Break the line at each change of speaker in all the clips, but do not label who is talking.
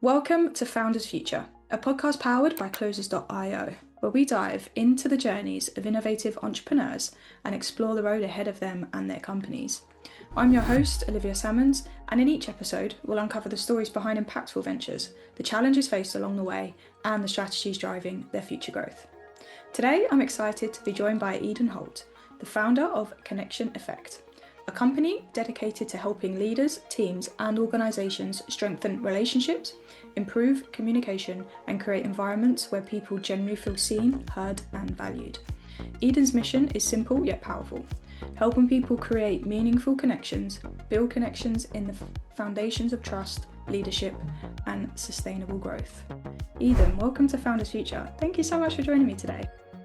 Welcome to Founders Future, a podcast powered by Closers.io, where we dive into the journeys of innovative entrepreneurs and explore the road ahead of them and their companies. I'm your host, Olivia Salmons, and in each episode, we'll uncover the stories behind impactful ventures, the challenges faced along the way, and the strategies driving their future growth. Today, I'm excited to be joined by Eden Holt, the founder of Connection Effect, a company dedicated to helping leaders, teams, and organizations strengthen relationships, improve communication, and create environments where people genuinely feel seen, heard, and valued. Eden's mission is simple yet powerful, helping people create meaningful connections, build connections in the foundations of trust, leadership, and sustainable growth. Eden, welcome to Founders Future. Thank you so much for joining me today.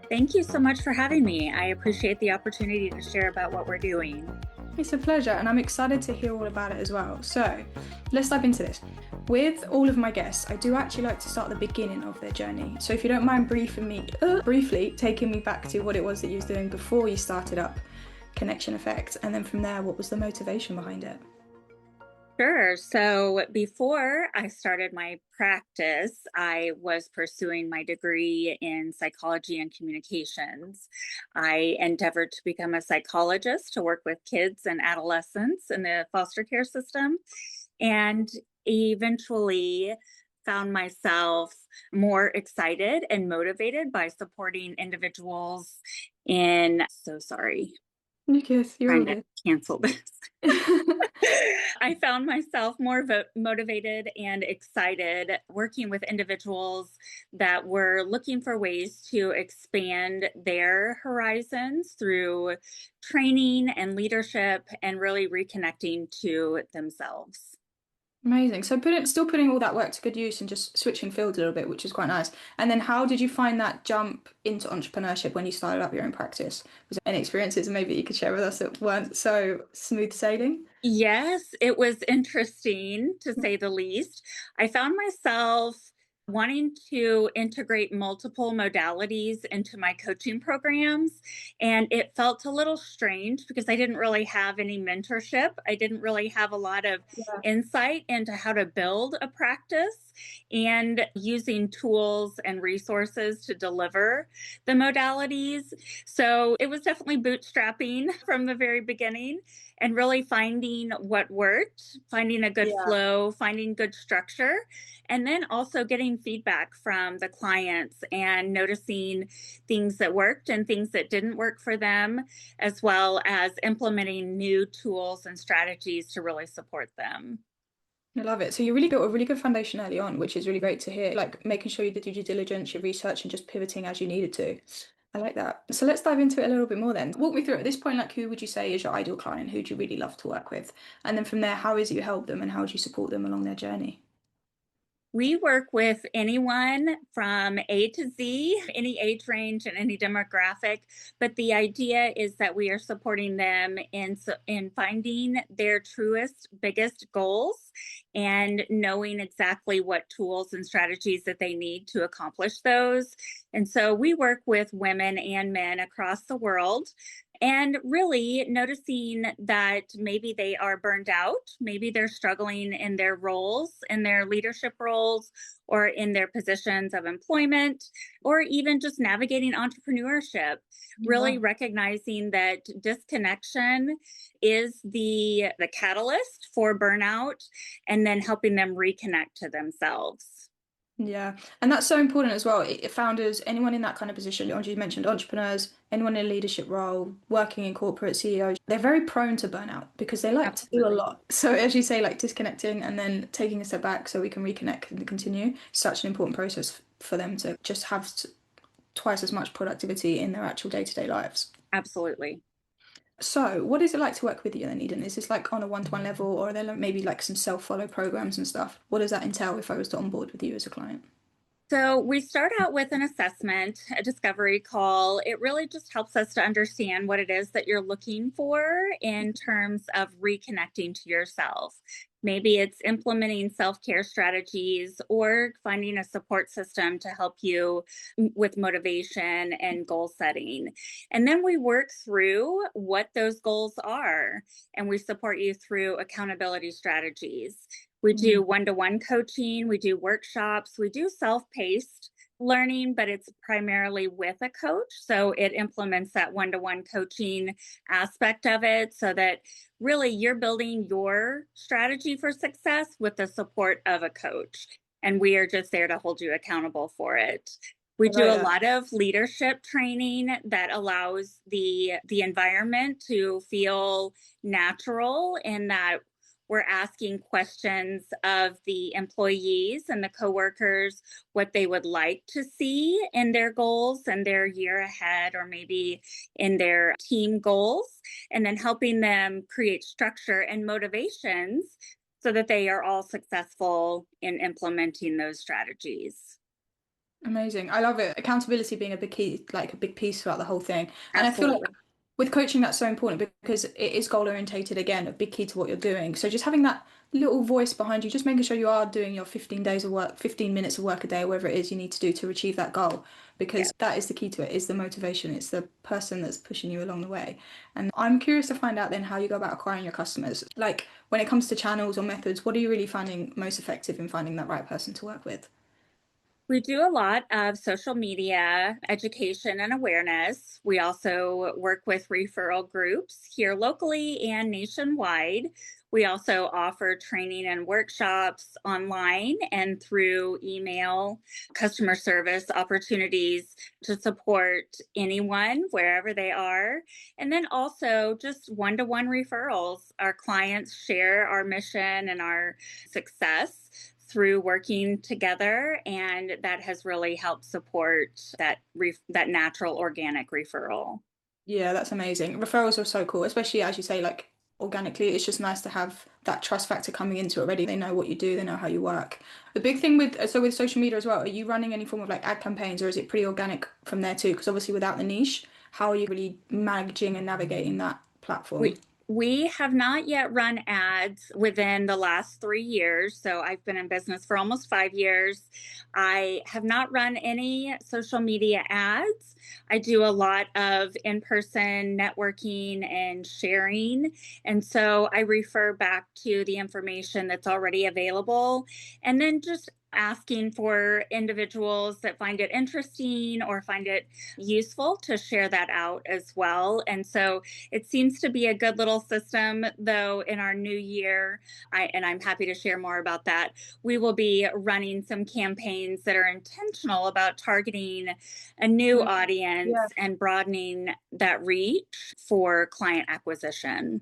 Thank you so much for having me. I appreciate the opportunity to share about what we're doing.
It's a pleasure, and I'm excited to hear all about it as well. So let's dive into this. With all of my guests, I do actually like to start at the beginning of their journey. So if you don't mind briefly taking me back to what it was that you was doing before you started up Connection Effect, and then from there, what was the motivation behind it?
Sure. So before I started my practice, I was pursuing my degree in psychology and communications. I endeavored to become a psychologist to work with kids and adolescents in the foster care system, and eventually found myself more excited and motivated by supporting individuals in, so sorry,
Lucas, you're all
trying to
good.
cancel this. I found myself more motivated and excited working with individuals that were looking for ways to expand their horizons through training and leadership and really reconnecting to themselves.
Amazing. So still putting all that work to good use and just switching fields a little bit, which is quite nice. And then how did you find that jump into entrepreneurship when you started up your own practice? Was there any experiences maybe you could share with us that weren't so smooth sailing?
Yes, it was interesting to say the least. I found myself wanting to integrate multiple modalities into my coaching programs. And it felt a little strange because I didn't really have any mentorship. I didn't really have a lot of
Yeah.
insight into how to build a practice and using tools and resources to deliver the modalities. So it was definitely bootstrapping from the very beginning and really finding what worked, finding a good
Yeah.
flow, finding good structure, and then also getting feedback from the clients and noticing things that worked and things that didn't work for them, as well as implementing new tools and strategies to really support them.
I love it. So you really built a really good foundation early on, which is really great to hear. Like making sure you did your due diligence, your research, and just pivoting as you needed to. I like that. So let's dive into it a little bit more then. Walk me through it. At this point, like who would you say is your ideal client? Who do you really love to work with? And then from there, how is it you help them and how do you support them along their journey?
We work with anyone from A to Z, any age range and any demographic, but the idea is that we are supporting them in finding their truest, biggest goals and knowing exactly what tools and strategies that they need to accomplish those. And so we work with women and men across the world and really noticing that maybe they are burned out, maybe they're struggling in their roles, in their leadership roles, or in their positions of employment, or even just navigating entrepreneurship, really
Wow.
recognizing that disconnection is the catalyst for burnout, and then helping them reconnect to themselves.
Yeah, and that's so important as well. Founders, anyone in that kind of position, you mentioned entrepreneurs, anyone in a leadership role, working in corporate CEOs, they're very prone to burnout because they like to do a
Absolutely.
lot. So as you say, like disconnecting and then taking a step back so we can reconnect and continue, such an important process for them to just have twice as much productivity in their actual day-to-day lives.
Absolutely.
So, what is it like to work with you then, Eden? Is this like on a one-to-one level, or are there maybe like some self-follow programs and stuff? What does that entail if I was to onboard with you as a client?
So we start out with an assessment, a discovery call. It really just helps us to understand what it is that you're looking for in terms of reconnecting to yourself. Maybe it's implementing self-care strategies or finding a support system to help you with motivation and goal setting. And then we work through what those goals are, and we support you through accountability strategies. We do one-to-one coaching, we do workshops, we do self-paced learning, but it's primarily with a coach. So it implements that one-to-one coaching aspect of it so that really you're building your strategy for success with the support of a coach. And we are just there to hold you accountable for it. We
I
do
like
a
that.
lot of leadership training that allows the environment to feel natural in that we're asking questions of the employees and the coworkers what they would like to see in their goals and their year ahead, or maybe in their team goals, and then helping them create structure and motivations so that they are all successful in implementing those strategies.
Amazing. I love it. Accountability being a big key, like a big piece throughout the whole thing. And I feel like
Absolutely.
with coaching, that's so important because it is goal orientated again, a big key to what you're doing. So just having that little voice behind you, just making sure you are doing your 15 days of work, 15 minutes of work a day, whatever it is you need to do to achieve that goal,
Yeah.
because that is the key to it, is the motivation. It's the person that's pushing you along the way. And I'm curious to find out then how you go about acquiring your customers. Like when it comes to channels or methods, what are you really finding most effective in finding that right person to work with?
We do a lot of social media education and awareness. We also work with referral groups here locally and nationwide. We also offer training and workshops online and through email, customer service opportunities to support anyone wherever they are. And then also just one to one referrals. Our clients share our mission and our success through working together, and that has really helped support that natural organic referral.
Yeah, that's amazing. Referrals are so cool, especially as you say, like organically. It's just nice to have that trust factor coming into it already. They know what you do, they know how you work. The big thing with so with social media as well, are you running any form of like ad campaigns or is it pretty organic from there too? Because obviously without the niche, how are you really managing and navigating that platform?
We have not yet run ads within the last 3 years. So I've been in business for almost 5 years. I have not run any social media ads. I do a lot of in person networking and sharing. And so I refer back to the information that's already available and then just asking for individuals that find it interesting or find it useful to share that out as well. And so it seems to be a good little system, though, in our new year. And I'm happy to share more about that. We will be running some campaigns that are intentional about targeting a new
Mm, yeah.
audience and broadening that reach for client acquisition.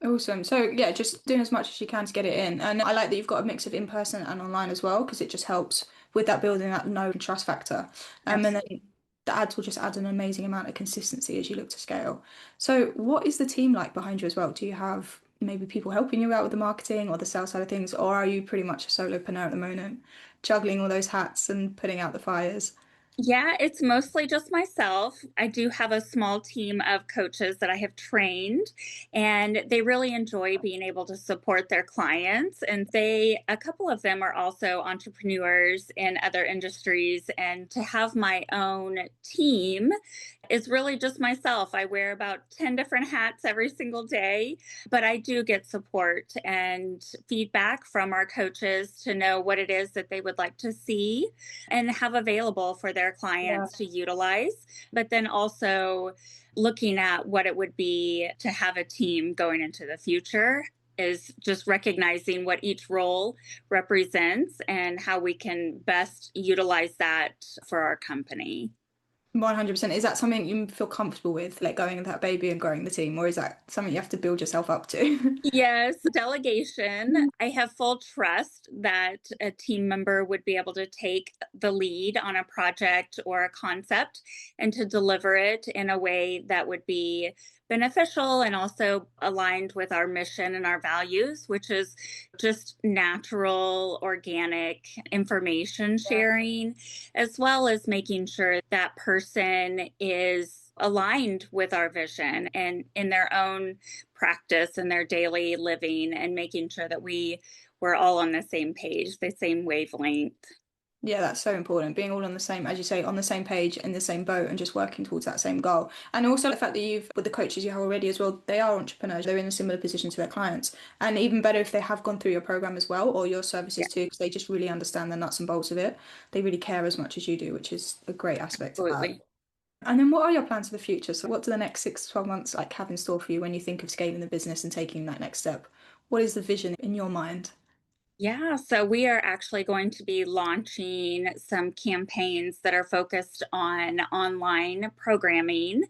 Awesome. So yeah, just doing as much as you can to get it in. And I like that you've got a mix of in person and online as well, because it just helps with that building that know and trust factor. And then
Absolutely.
the ads will just add an amazing amount of consistency as you look to scale. So what is the team like behind you as well? Do you have maybe people helping you out with the marketing or the sales side of things, or are you pretty much a solopreneur at the moment, juggling all those hats and putting out the fires?
Yeah, it's mostly just myself. I do have a small team of coaches that I have trained, and they really enjoy being able to support their clients. And a couple of them are also entrepreneurs in other industries. And to have my own team is really just myself. I wear about 10 different hats every single day, but I do get support and feedback from our coaches to know what it is that they would like to see and have available for their
Yeah.
clients to utilize. But then also looking at what it would be to have a team going into the future is just recognizing what each role represents and how we can best utilize that for our company.
100%. Is that something you feel comfortable with, like going with that baby and growing the team, or is that something you have to build yourself up to?
Yes, delegation. I have full trust that a team member would be able to take the lead on a project or a concept and to deliver it in a way that would be beneficial and also aligned with our mission and our values, which is just natural, organic information sharing, as well as making sure that person is aligned with our vision and in their own practice and their daily living and making sure that we're all on the same page, the same wavelength.
Yeah, that's so important. Being all on the same, as you say, on the same page, in the same boat, and just working towards that same goal. And also the fact that you've, with the coaches you have already as well, they are entrepreneurs. They're in a similar position to their clients. And even better if they have gone through your program as well, or your
Yeah,
services too, because they just really understand the nuts and bolts of it. They really care as much as you do, which is a great aspect to have.
absolutely.
And then what are your plans for the future? So what do the next 6 to 12 months like have in store for you when you think of scaling the business and taking that next step? What is the vision in your mind?
Yeah, so we are actually going to be launching some campaigns that are focused on online programming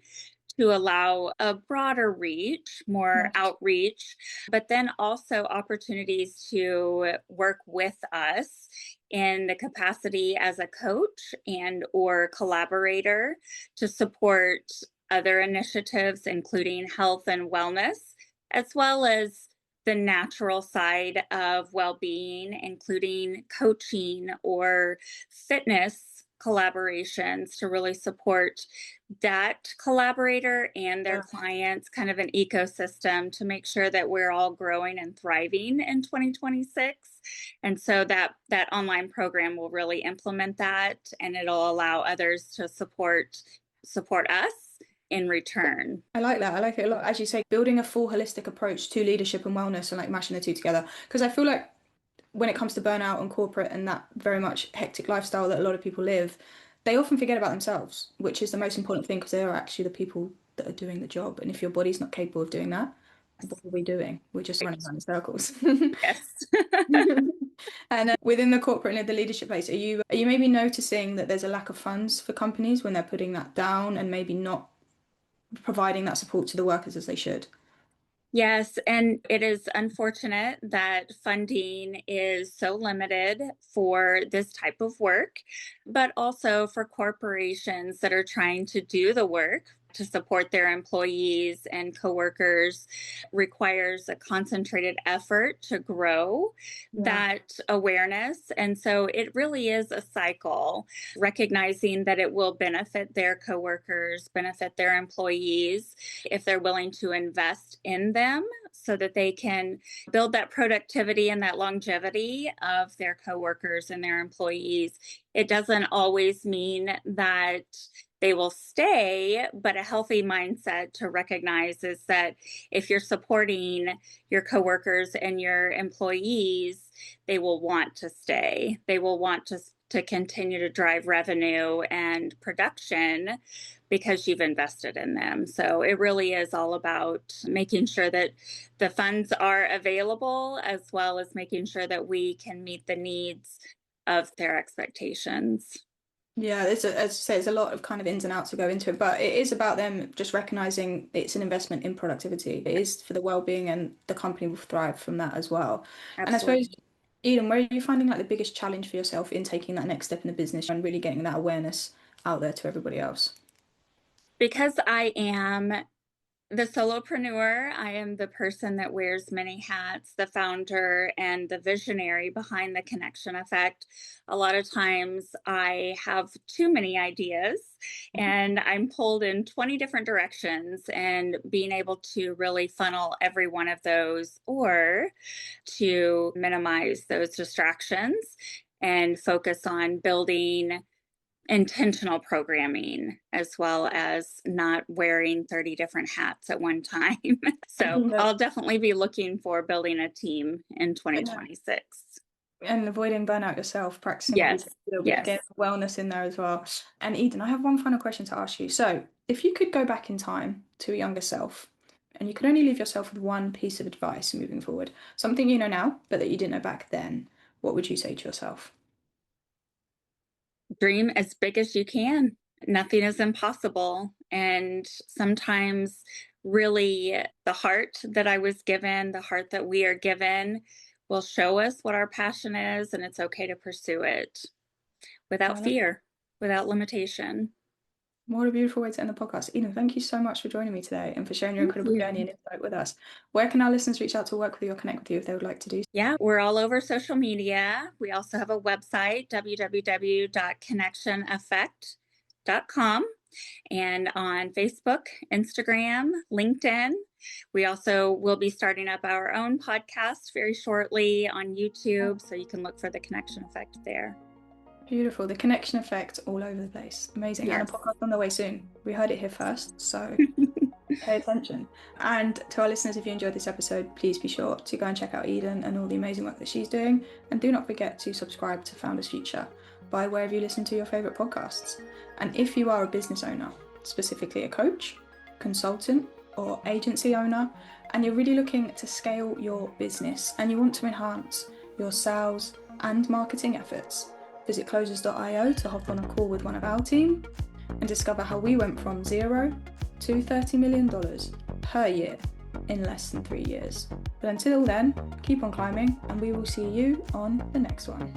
to allow a broader reach, more
Nice.
outreach, but then also opportunities to work with us in the capacity as a coach and or collaborator to support other initiatives including health and wellness, as well as the natural side of well-being including coaching or fitness collaborations to really support that collaborator and their
Yeah.
clients, kind of an ecosystem to make sure that we're all growing and thriving in 2026. And so that online program will really implement that, and it'll allow others to support us in return.
I like that. I like it a lot. As you say, building a full holistic approach to leadership and wellness and like mashing the two together. Because I feel like when it comes to burnout and corporate and that very much hectic lifestyle that a lot of people live, they often forget about themselves, which is the most important thing because they are actually the people that are doing the job. And if your body's not capable of doing that, what are we doing? We're just running around in circles.
Yes.
And within the corporate and the leadership place, are you maybe noticing that there's a lack of funds for companies when they're putting that down and maybe not providing that support to the workers as they should?
Yes, and it is unfortunate that funding is so limited for this type of work, but also for corporations that are trying to do the work to support their employees and coworkers requires a concentrated effort to grow
Yeah.
that awareness. And so it really is a cycle, recognizing that it will benefit their coworkers, benefit their employees if they're willing to invest in them so that they can build that productivity and that longevity of their coworkers and their employees. It doesn't always mean that they will stay, but a healthy mindset to recognize is that if you're supporting your coworkers and your employees, they will want to stay. They will want to continue to drive revenue and production because you've invested in them. So it really is all about making sure that the funds are available as well as making sure that we can meet the needs of their expectations.
Yeah, as I say, there's a lot of kind of ins and outs to go into it, but it is about them just recognizing it's an investment in productivity. It is for the well-being and the company will thrive from that as well. And I suppose,
Absolutely.
Eden, where are you finding like the biggest challenge for yourself in taking that next step in the business and really getting that awareness out there to everybody else?
Because I am the solopreneur, I am the person that wears many hats, the founder and the visionary behind the connection effect. A lot of times I have too many ideas and I'm pulled in 20 different directions, and being able to really funnel every one of those or to minimize those distractions and focus on building intentional programming as well as not wearing 30 different hats at one time. So
Yeah.
I'll definitely be looking for building a team in
Yeah.
2026.
And avoiding burnout yourself, practicing what we
Yes.
said a little bit,
Yes.
getting wellness in there as well. And Eden, I have one final question to ask you. So, if you could go back in time to a younger self, and you could only leave yourself with one piece of advice moving forward, something you know now, but that you didn't know back then, what would you say to yourself?
Dream as big as you can. Nothing is impossible. And sometimes, really, the heart that I was given, the heart that we are given, will show us what our passion is, and it's okay to pursue it without
I love that.
fear, without limitation.
What a beautiful way to end the podcast. Eden, thank you so much for joining me today and for sharing your
Thank
incredible journey
you.
and insight with us. Where can our listeners reach out to work with you or connect with you if they would like to do so?
Yeah, we're all over social media. We also have a website, www.connectioneffect.com, and on Facebook, Instagram, LinkedIn. We also will be starting up our own podcast very shortly on YouTube, so you can look for the Connection Effect there.
Beautiful. The connection effect all over the place. Amazing. And
Yes.
a podcast on the way soon. We heard it here first, so pay attention. And to our listeners, if you enjoyed this episode, please be sure to go and check out Eden and all the amazing work that she's doing. And do not forget to subscribe to Founders Future by wherever you listen to your favourite podcasts. And if you are a business owner, specifically a coach, consultant, or agency owner, and you're really looking to scale your business and you want to enhance your sales and marketing efforts, visit closers.io to hop on a call with one of our team and discover how we went from $0 to $30 million per year in less than 3 years. But until then, keep on climbing and we will see you on the next one.